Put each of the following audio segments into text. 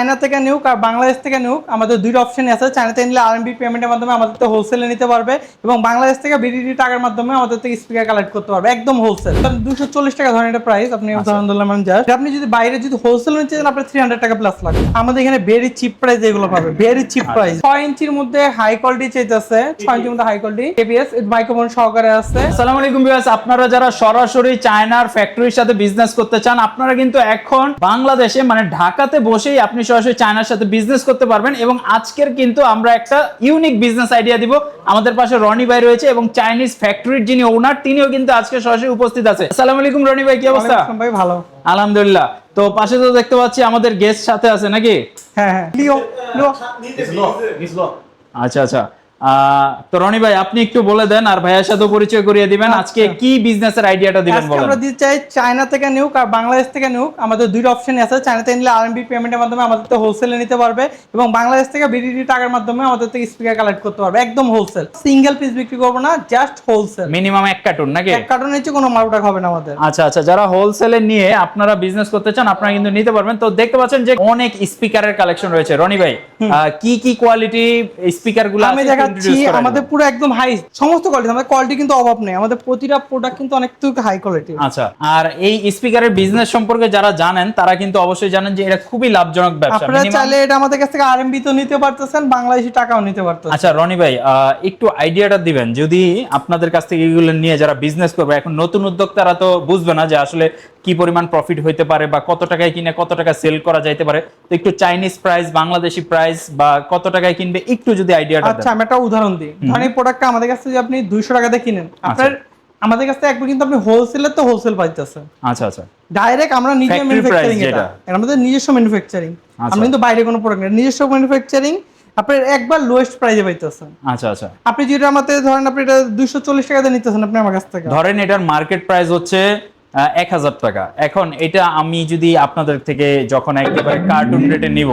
China থেকে নিউক আর বাংলাদেশ থেকে নিউক, আমাদের দুইটা অপশন আছে। চায়না থেকে নিলে আরএমবি পেমেন্টের মাধ্যমে আমাদের থেকে হোলসেলে নিতে পারবে, এবং বাংলাদেশ থেকে বিডিটি টাকার মাধ্যমে আমাদের থেকে স্পিকার কালেক্ট করতে পারবে একদম হোলসেল। 240 টাকা ধরেন এটা প্রাইস, আপনি উদাহরণ দিলাম জাস্ট। আপনি যদি বাইরে যদি হোলসেল নিতে চান আপনার 300 টাকা প্লাস লাগবে। আমাদের এখানে ভেরি চিপ প্রাইস এগুলো পাবে, ভেরি চিপ প্রাইস। 6 ইঞ্চির মধ্যে হাই কোয়ালিটি চাইতেছে, 6 ইঞ্চির মধ্যে হাই কোয়ালিটি এবিএস মাইক্রোফোন সহকারে আছে। আসসালামু আলাইকুম ভিউয়ার্স, আপনারা যারা সরাসরি চায়নার ফ্যাক্টরির সাথে বিজনেস করতে চান, আপনারা কিন্তু এখন বাংলাদেশে মানে ঢাকাতে বসেই আপনি সরাসরি চায়নার সাথে বিজনেস করতে পারবেন। এবং আজকের কিন্তু আমরা একটা ইউনিক বিজনেস আইডিয়া দিব। আমাদের পাশে রনি ভাই রয়েছে এবং চাইনিজ ফ্যাক্টরির যিনি ওনার তিনিও কিন্তু আজকে সরাসরি উপস্থিত আছে। আসসালামু আলাইকুম রনি ভাই, কি অবস্থা? ভাই ভালো, আলহামদুলিল্লাহ। তো পাশে তো দেখতে পাচ্ছি আমাদের গেস্ট সাথে আছে নাকি? হ্যাঁ লিও লিও। আচ্ছা আচ্ছা। তো রনি ভাই আপনি একটু বলে দেন আর ভাইয়ের সাথে পরিচয় করিয়ে দিবেন। আজকে কি বিজনেসের আইডিয়াটা দিবেন বলেন। আমরা দিতে চাই চায়না থেকে নিউক আর বাংলাদেশ থেকে নিউক, আমাদের দুইটা অপশন আছে। চায়না থেকে নিলে আরএমবি পেমেন্টের মাধ্যমে আমাদের থেকে হোলসেলে নিতে পারবে, এবং বাংলাদেশ থেকে বিডিটি টাকার মাধ্যমে আমাদের থেকে স্পিকার কালেক্ট করতে পারবে একদম হোলসেল। সিঙ্গেল পিস বিক্রি করব না, জাস্ট হোলসেল। মিনিমাম এক কার্টুন নাকি? এক কার্টুন নিচে কোনো মালটা হবে না আমাদের। আচ্ছা আচ্ছা, যারা হোলসেলে নিয়ে আপনারা বিজনেস করতে চান আপনারা কিন্তু নিতে পারবেন। তো দেখতে পাচ্ছেন যে অনেক স্পিকারের কালেকশন রয়েছে। রনি ভাই কি কি কোয়ালিটি স্পিকারগুলো আমি দেখাচ্ছি। আমাদের পুরো একদম হাই সমস্ত কোয়ালিটি, আমাদের কোয়ালিটি কিন্তু অভাব নেই, আমাদের প্রতিটা প্রোডাক্ট কিন্তু অনেক হাই কোয়ালিটি। আচ্ছা, আর এই স্পিকারের বিজনেস সম্পর্কে যারা জানেন তারা কিন্তু অবশ্যই জানেন যে এটা খুবই লাভজনক ব্যবসা। আপনারা চাইলে এটা আমাদের কাছ থেকে আরএমবি তো নিতে পারতেছেন, বাংলাদেশি টাকাও নিতে পারতেছেন। আচ্ছা রনি ভাই, একটু আইডিয়াটা দিবেন যদি আপনাদের কাছ থেকে এগুলো নিয়ে যারা বিজনেস করবে, এখন নতুন উদ্যোক্তারা তো বুঝবে না যে আসলে কি পরিমাণ প্রফিট হইতে পারে বা কত টাকায় কিনে কত টাকা সেল করা যাইতে পারে। তো একটু চাইনিজ প্রাইস, বাংলাদেশি প্রাইস বা কত টাকায় কিনবে একটু যদি আইডিয়াটা দেন। আচ্ছা আমি একটা উদাহরণ দিই। ধরেন এই প্রোডাক্টটা আমাদের কাছ থেকে আপনি 200 টাকাতে কিনেন, আপনার আমাদের কাছ থেকে একবার কিন্তু আপনি হোলসেলের তো হোলসেল পাইতেছেন। আচ্ছা আচ্ছা, ডাইরেক্ট আমরা নিজে ম্যানুফ্যাকচারিং, এটা আমাদের নিজস্ব ম্যানুফ্যাকচারিং। আমরা কিন্তু বাইরে কোনো প্রোডাক্ট না, নিজস্ব ম্যানুফ্যাকচারিং। আপনার একবার লোয়েস্ট প্রাইসে পাইতেছেন। আচ্ছা আচ্ছা, আপনি যেটা আমাদের ধরেন আপনি এটা 240 টাকাতে নিতেছেন আপনি আমার কাছ থেকে, ধরেন এটার মার্কেট প্রাইস হচ্ছে 1000 টাকা। এখন এটা আমি যদি আপনাদের থেকে যখন একেবারে কার্টুন রেটে নিব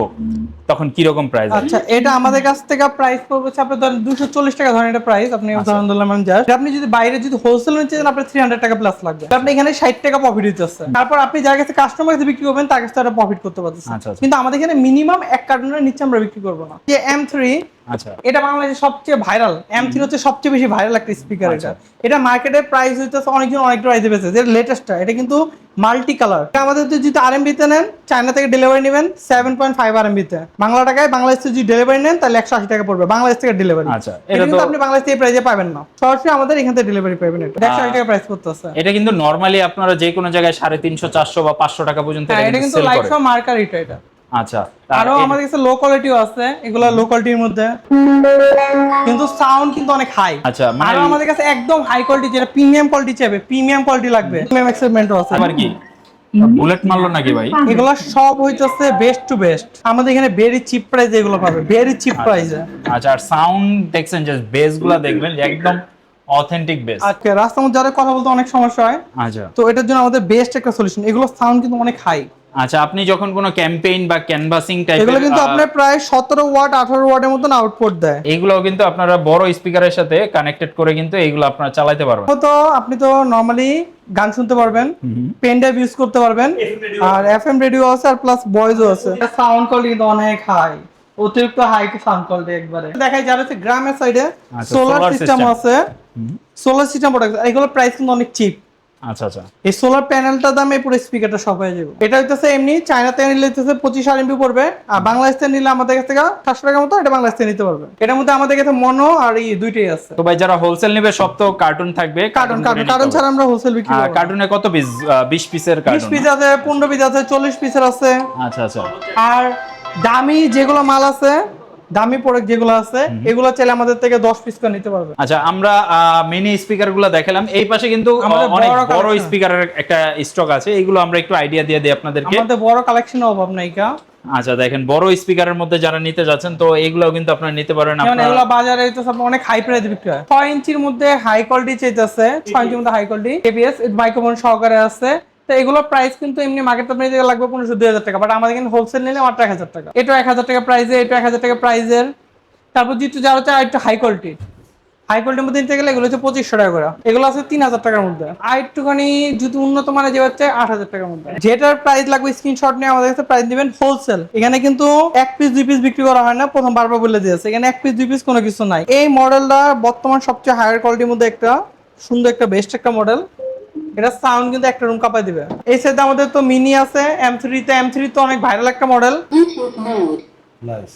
তখন কি রকম প্রাইস? আচ্ছা এটা আমাদের কাছ থেকে প্রাইস পড়বে আপনি ধরেন 240 টাকা ধরেন এটা প্রাইস, আপনি উদাহরণ দিলাম জাস্ট। আপনি যদি বাইরে যদি হোলসেল নিতে চান আপনার 300 টাকা প্লাস লাগবে। আপনি এখানে 60 টাকা প্রফিট দিতেছেন, তারপর আপনি যার কাছে কাস্টমার কাছে বিক্রি করবেন তার কাছে তারা প্রফিট করতে পারতেছেন। কিন্তু আমাদের এখানে মিনিমাম এক কার্টুনের নিচে আমরা বিক্রি করব না। যে M3, আচ্ছা এটা বাংলাদেশে সবচেয়ে ভাইরাল। M3 হচ্ছে সবচেয়ে বেশি ভাইরাল একটা স্পিকার। এটা মার্কেটের প্রাইস হইতেছে অনেকজন অনেক প্রাইসে বেচে। যেটা লেটেস্টটা, এটা কিন্তু মাল্টি কালার। আমাদের যদি আরএমবি তে নেন, চায়না থেকে ডেলিভারি নেবেন 7.5 আরএমবি তে, বাংলা টাকায় বাংলাদেশ থেকে যদি ডেলিভারি নেন তাহলে 180 টাকা পড়বে বাংলাদেশ থেকে ডেলিভারি। আচ্ছা, এটা কিন্তু আপনি বাংলাদেশ থেকে প্রাইসে পাবেন না, সরাসরি আমাদের এখান থেকে ডেলিভারি পাবেন। এটা 180 টাকা প্রাইস করতেছে। এটা কিন্তু নরমালি আপনারা যে কোনো জায়গায় 350 400 বা 500 টাকা পর্যন্ত এটা কিন্তু লাইট সব মার্কার এটা। আচ্ছা, আরো আমাদের কাছে লো কোয়ালিটিও আছে, এগুলা লো কোয়ালিটির মধ্যে কিন্তু সাউন্ড কিন্তু অনেক হাই। আচ্ছা, আর আমাদের কাছে একদম হাই কোয়ালিটি, যেটা প্রিমিয়াম কোয়ালিটি চাইবে, প্রিমিয়াম কোয়ালিটি লাগবে, প্রিমিয়াম এক্সপেরিমেন্টও আছে। আবার কি বুলেট মারলো নাকি ভাই? এগুলো সব হইতেছে বেস্ট টু বেস্ট। আমাদের এখানে ভেরি চিপ প্রাইসে এগুলো পাবে, ভেরি চিপ প্রাইসে। আচ্ছা, আর সাউন্ড দেখছেন যে বেসগুলো দেখবেন যে একদম অথেন্টিক বেস। আচ্ছা, রাস্তার মধ্যে যারা কথা বলতে অনেক সমস্যা হয়, আচ্ছা, তো এটার জন্য আমাদের বেস্ট একটা সলিউশন। এগুলো সাউন্ড কিন্তু অনেক হাই। আচ্ছা, আপনি যখন কোনো ক্যাম্পেইন বা ক্যানভাসিং টাইপের, এগুলো কিন্তু আপনার প্রায় 17 ওয়াট 18 ওয়াটের মতন আউটপুট দেয়। এগুলোও কিন্তু আপনারা বড় স্পিকারের সাথে কানেক্টেড করে কিন্তু এগুলো আপনারা চালাতে পারবেন। তো আপনি তো নরমালি গান শুনতে পারবেন, পেন ড্রাইভ ইউজ করতে পারবেন, আর এফএম রেডিও আছে, আর প্লাস ভয়েসও আছে। সাউন্ড কোয়ালিটি কিন্তু অনেক হাই, অতিরিক্ত হাই সাউন্ড কোয়ালিটি একবারে। দেখাই যারা হচ্ছে গ্রামের সাইডে সোলার সিস্টেম আছে, সোলার সিস্টেম প্রোডাক্ট, এগুলো প্রাইস কিন্তু অনেক চিপ। আচ্ছা আচ্ছা, এই সোলার প্যানেলটার দামে পুরো স্পিকারটা সব হয়ে যাবে। এটা হইতেছে এমনি চায়না থেকে নিলে হচ্ছে 25 আরএমবি পড়বে, আর বাংলাদেশ থেকে নিলে আমাদের কাছ থেকে 700 টাকার মতো এটা বাংলাদেশ থেকে নিতে পারবে। এটার মধ্যে আমাদের কাছে মনো আর এই দুইটাই আছে। তো ভাই যারা হোলসেল নেবে সব তো কার্টুন থাকবে, কার্টুন ছাড়া আমরা হোলসেল বিক্রি করব। কার্টুনে কত পিস? 20 পিসের কার্টুন, 20 পিস আছে, 15 পিস আছে, 40 পিসের আছে। আচ্ছা আচ্ছা, আর দামি যেগুলো মাল আছে, দামি প্রোডাক্ট যেগুলো আছে, এগুলো চাইলে আমাদের থেকে 10 পিস করে নিতে পারবে। আচ্ছা, আমরা মিনি স্পিকারগুলো দেখালাম। এই পাশে কিন্তু অনেক বড় স্পিকারের একটা স্টক আছে, এগুলো আমরা একটু আইডিয়া দিয়ে দেই আপনাদেরকে। আমাদের বড় কালেকশনের অভাব নাই কা। আচ্ছা দেখেন, বড় স্পিকারের মধ্যে যারা নিতে যাচ্ছেন তো এগুলোও কিন্তু আপনারা নিতে পারেন। আপনারা এগুলো বাজারে তো সব অনেক হাই প্রাইসে বিক্রি হয়। 6 ইঞ্চির মধ্যে হাই কোয়ালিটি চাইতেছে, 6 ইঞ্চির মধ্যে হাই কোয়ালিটি এবিএস মাইক্রোফোন সহকারে আছে। তো এগুলো প্রাইস কিন্তু এমনি মার্কেটে আপনি যেটা লাগবে 1500-2000 টাকা, বাট আমাদের কিন্তু হোলসেল নিলে মাত্র 1000 টাকা। এটা 1000 টাকা প্রাইসে, এটা 1000 টাকা প্রাইসের। তারপর যেহেতু যারা চায় একটু হাই কোয়ালিটি, হাই কোয়ালিটির মধ্যে নিতে গেলে এগুলো হচ্ছে 2500 টাকা করে, এগুলো আছে 3000 টাকার মধ্যে। আর একটুখানি যদি উন্নত মানের যে হচ্ছে 8000 টাকার মধ্যে। যেটার প্রাইস লাগবে স্ক্রিনশট নিয়ে আমাদের কাছে প্রাইস দিবেন হোলসেল। এখানে কিন্তু এক পিস দুই পিস বিক্রি করা হয় না, প্রথম বারবার বলে দিয়েছে, এখানে এক পিস দুই পিস কোনো কিছু নাই। এই মডেলটা বর্তমান সবচেয়ে হায়ার কোয়ালিটির মধ্যে একটা সুন্দর একটা বেস্ট একটা মডেল। এটা সাউন্ড কিন্তু একটা রুম কাঁপায় দিবে। এই সাথে আমাদের তো মিনি আছে M3 তো অনেক ভাইরাল একটা মডেল। নাইস।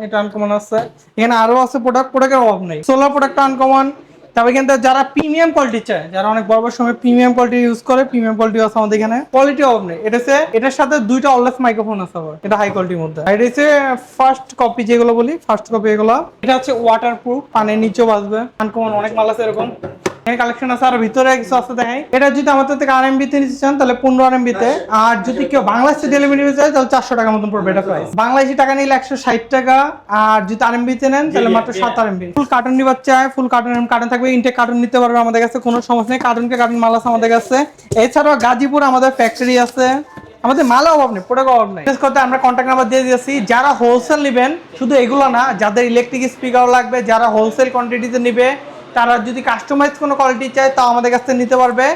এটা আনকমন আছে, এখানে আরো আছে প্রোডাক্টের অভাব নেই। Solar product uncommon. তারপরে কিন্তু যারা প্রিমিয়াম কোয়ালিটি চায়, যারা অনেক বড় বড় সময় প্রিমিয়াম কোয়ালিটি ইউজ করে, প্রিমিয়াম কোয়ালিটি আছে আমাদের এখানে, কোয়ালিটি অভাব নেই। এটার সাথে দুইটা অলওয়েজ মাইক্রোফোন আছে আবার, এটা হাই কোয়ালিটির মধ্যে। আর এটা হচ্ছে ফার্স্ট কপি, যেগুলো বলি ফার্স্ট কপি এগুলো। এটা হচ্ছে ওয়াটারপ্রুফ, পানির নিচেও বাঁচবে। আনকমন অনেক মাল আছে এরকম, কালেকশন আছে। আর ভিতরে কিছু আছে দেখাই। এটা যদি আমাদের থেকে RMB তে নিতে চান তাহলে 15 RMB তে, আর যদি কেউ বাংলাদেশে ডেলিভারি নিতে চায় তাহলে 400 টাকা মতন পড়বে এটা প্রাইস। বাংলাদেশি টাকা নিলে 160 টাকা, আর যদি RMB তে নেন তাহলে মাত্র 7 RMB। ফুল কার্টুন নিবার চায়, ফুল কার্টুন থাকবে, ইনটেক কার্টুন নিতে পারবে আমাদের কাছে, কোনো সমস্যা নেই। কার্টুন মাল আছে আমাদের কাছে। এছাড়াও গাজীপুর আমাদের ফ্যাক্টরি আছে, আমাদের মাল অভাব নেই, প্রোডাক্ট অভাব নেই। বিশেষ করে আমরা কন্ট্যাক্ট নাম্বার দিয়ে দিয়েছি। যারা হোলসেল নেবেন, শুধু এগুলো না, যাদের ইলেকট্রিক স্পিকার লাগবে, যারা হোলসেল কোয়ান্টিটিতে নেবে, তারা যদি কাস্টমাইজ কোনো কোয়ালিটি চায় তাও আমাদের কাছ থেকে নিতে পারবে।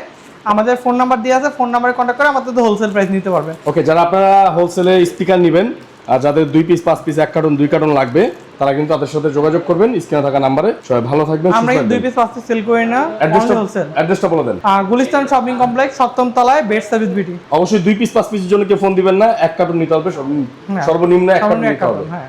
আমাদের ফোন নাম্বার দেওয়া আছে, ফোন নাম্বারে কন্ট্যাক্ট করে আমাদের হোলসেল প্রাইস নিতে পারবে। ওকে, যারা আপনারা হোলসেলে স্পিকার নেবেন আর যাদের 2 পিস 5 পিস 1 কার্টন 2 কার্টন লাগবে, তারা কিন্তু তাদের সাথে যোগাযোগ করবেন স্ক্রিনে থাকা নাম্বারে। সবাই ভালো থাকবেন, আমরা 2 পিস 5 পিস সেল করি না, হোলসেল। অ্যাড্রেসটা বলে দেন। গুলিস্তান শপিং কমপ্লেক্স 7ম তলায়, বেড সার্ভিস বিটি। অবশ্যই 2 পিস 5 পিসের জন্য কেউ ফোন দিবেন না, 1 কার্টন নিতে হবে, সর্বনিম্ন 1 কার্টন নিতে হবে। হ্যাঁ।